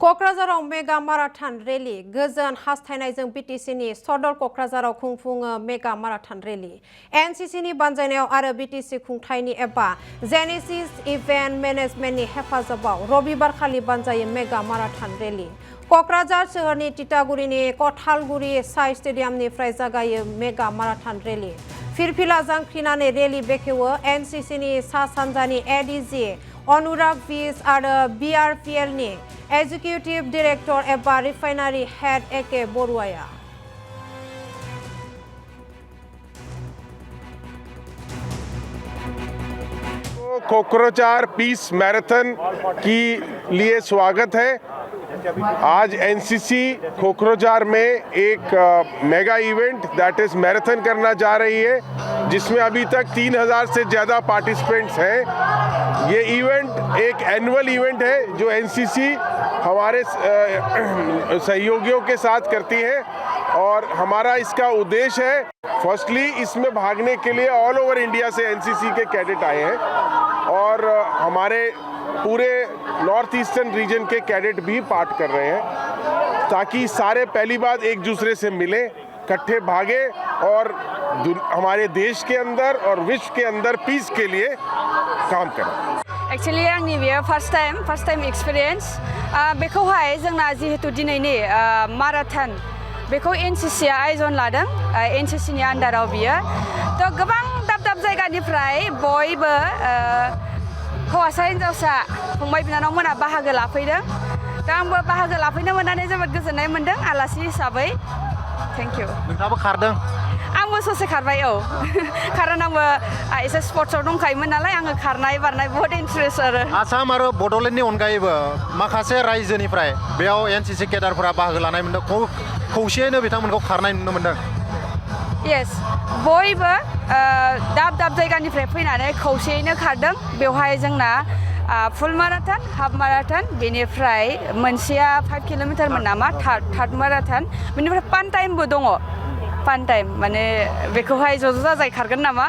क'क्राझाराव mega marathon रेली गोजोन हास्थायनायजों बिटिसिनि सदर क'क्राझाराव खुंफुङो मेगा माराथन रेली एनसीसीनि बानजायनायाव आरो बिटिसि खुंथायनि एबा जेनेसिस इभेन्ट मेनेजमेन्टनि हेफाजाबाव रबिबारखालि बानजायो मेगा माराथन रेली क'क्राझार सोहोरनि तितागुरिनि कथालगुरि साइ स्टेडियामनिफ्राय जागायो मेगा माराथन रेली फिरफिला जांख्रिनानै रेली बेखेवो एनसीसीनि सा सानजानि एडीजी अनुराग भिस आरो बीआरपीएलनि एग्जीक्यूटिव डायरेक्टर एबा रिफाइनारि हेड एके बरुवाया कोकराझार पीस मैराथन की लिए स्वागत है। आज एनसीसी कोकराझार में एक mega event that is marathon करना जा रही है, जिसमें अभी तक 3000 से ज़्यादा पार्टिसिपेंट्स हैं। ये इवेंट एक एनुअल इवेंट है जो एनसीसी हमारे सहयोगियों के साथ करती है और हमारा इसका उद्देश्य है, फर्स्टली इसमें भागने के लिए ऑल ओवर इंडिया से एनसीसी के कैडेट आए हैं और हमारे पूरे नॉर्थ ईस्टर्न रीजन के कैडेट भी पार्ट कर रहे हैं, ताकि सारे पहली बात एक दूसरे से मिले, इकट्ठे भागे और हमारे देश के अंदर और विश्व के अंदर पीस के लिए काम करें। एक्चुअली आंनि बेयो फर्स्ट टाइम एक्सपीरियंस बेखौहाय जोंना जिहेतु दिनैनि माराथन बेखौ एनसीसी आ आयोजन लादों, एनसीसी नि आन्डाराव बियो तो गोबां दाब दाब जायगानिफ्राय बयबो हौवासा हिनजावसा फंबाय बिनानावमोना बाहागो लाफैदों। दा आंबो बाहागो लाफैनो मोननानै जोबोद गोजोननाय मोनदों आलासि हिसाबै। Thank you. नोंथाङाबो खारदों? आंबो ससे खारबाय औ खारन आंबो एसे स्पर्ट्सआव दंखायोमोन नालाय आङो खारनाय बारनाय बहुत इन्ट्रेस्ट आरो। आसाम आरो बड'लेण्डनि अनगायैबो माखासे रायजोनिफ्राय बेयाव एनसीसी केडारफोरा बाहागो लानाय मोनदों, खौसेयैनो बिथांमोनखौ खारनाय नुनो मोनदों। येस, बयबो दाब दाब जायगानिफ्राय फैनानै खौसेयैनो खारदों। बेवहाय जोंना फुल माराथन, हाफ माराथन, बेनिफ्राय मोनसेया 5 किल'मिटारमोन नामा, थार्ड माराथन, बेनिफ्राय फान टाइमबो दङ। फान टाइम माने बेखौहाय ज' ज' जाजाय खारगोन नामा।